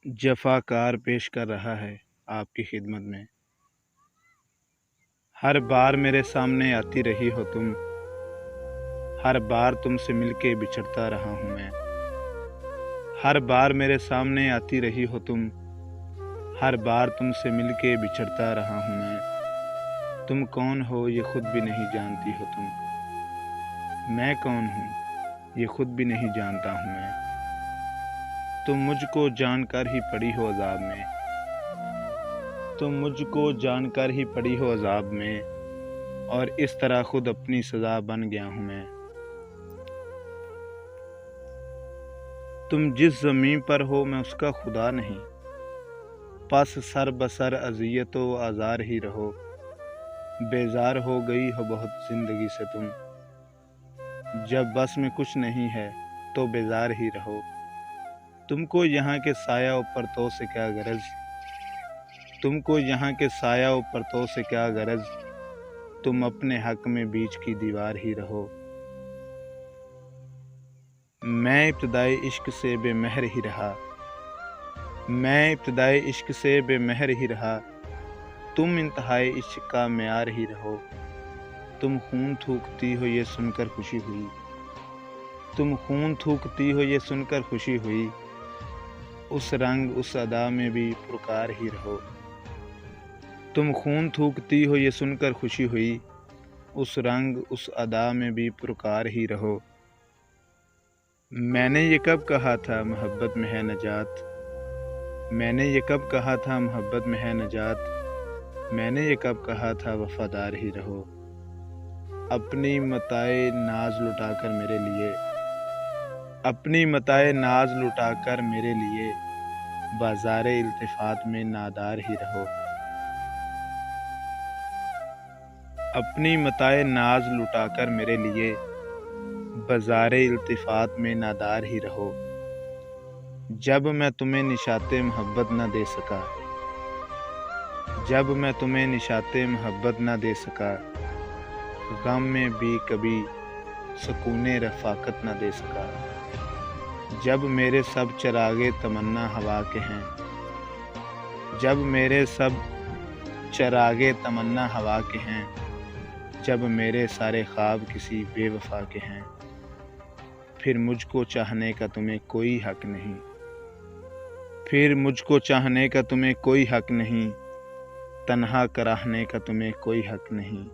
जफाकार पेश कर रहा है आपकी खिदमत में। हर बार मेरे सामने आती रही हो तुम, हर बार तुमसे मिलके बिछड़ता रहा हूँ मैं। हर बार मेरे सामने आती रही हो तुम, हर बार तुमसे मिलके बिछड़ता रहा हूँ मैं। तुम कौन हो ये खुद भी नहीं जानती हो तुम, मैं कौन हूँ ये खुद भी नहीं जानता हूँ मैं। तुम मुझको जानकर ही पड़ी हो अज़ाब में, तुम मुझको जानकर ही पड़ी हो अज़ाब में, और इस तरह खुद अपनी सज़ा बन गया हूँ मैं। तुम जिस ज़मीन पर हो मैं उसका खुदा नहीं, पस सर बसर अज़ियत व आज़ार ही रहो। बेजार हो गई हो बहुत ज़िंदगी से तुम, जब बस में कुछ नहीं है तो बेजार ही रहो। तुमको यहाँ के साया ऊपर तो से क्या गरज, तुमको यहाँ के साया ऊपर तो से क्या गरज, तुम अपने हक में बीच की दीवार ही रहो। मैं इब्तिदाए इश्क से बेमहर ही रहा, मैं इब्तिदाए इश्क से बेमहर ही रहा, तुम इंतहाए इश्क का मेयार ही रहो। तुम खून थूकती हो ये सुनकर खुशी हुई, तुम खून थूकती हो ये सुनकर खुशी हुई, उस रंग उस अदा में भी पुरकार ही रहो। तुम खून थूकती हो ये सुनकर खुशी हुई, उस रंग उस अदा में भी पुरकार ही रहो। मैंने ये कब कहा था मोहब्बत में है नजात, मैंने ये कब कहा था मोहब्बत में है नजात, मैंने ये कब कहा था वफादार ही रहो। अपनी मताए नाज लुटाकर मेरे लिए, अपनी मताए नाज लुटाकर मेरे लिए, बाज़ारे इल्तिफ़ात में नादार ही रहो। अपनी मताए नाज लुटाकर मेरे लिए, बाज़ारे इल्तिफ़ात में नादार ही रहो। जब मैं तुम्हें निशाते मोहब्बत न दे सका, जब मैं तुम्हें निशाते मोहब्बत न दे सका, गम में भी कभी सुकूने रफ़ाकत न दे सका। जब मेरे सब चरागे तमन्ना हवा के हैं, जब मेरे सब चरागे तमन्ना हवा के हैं, जब मेरे सारे ख्वाब किसी बेवफा के हैं, फिर मुझको चाहने का तुम्हें कोई हक नहीं, फिर मुझको चाहने का तुम्हें कोई हक नहीं, तन्हा कराहने का तुम्हें कोई हक नहीं।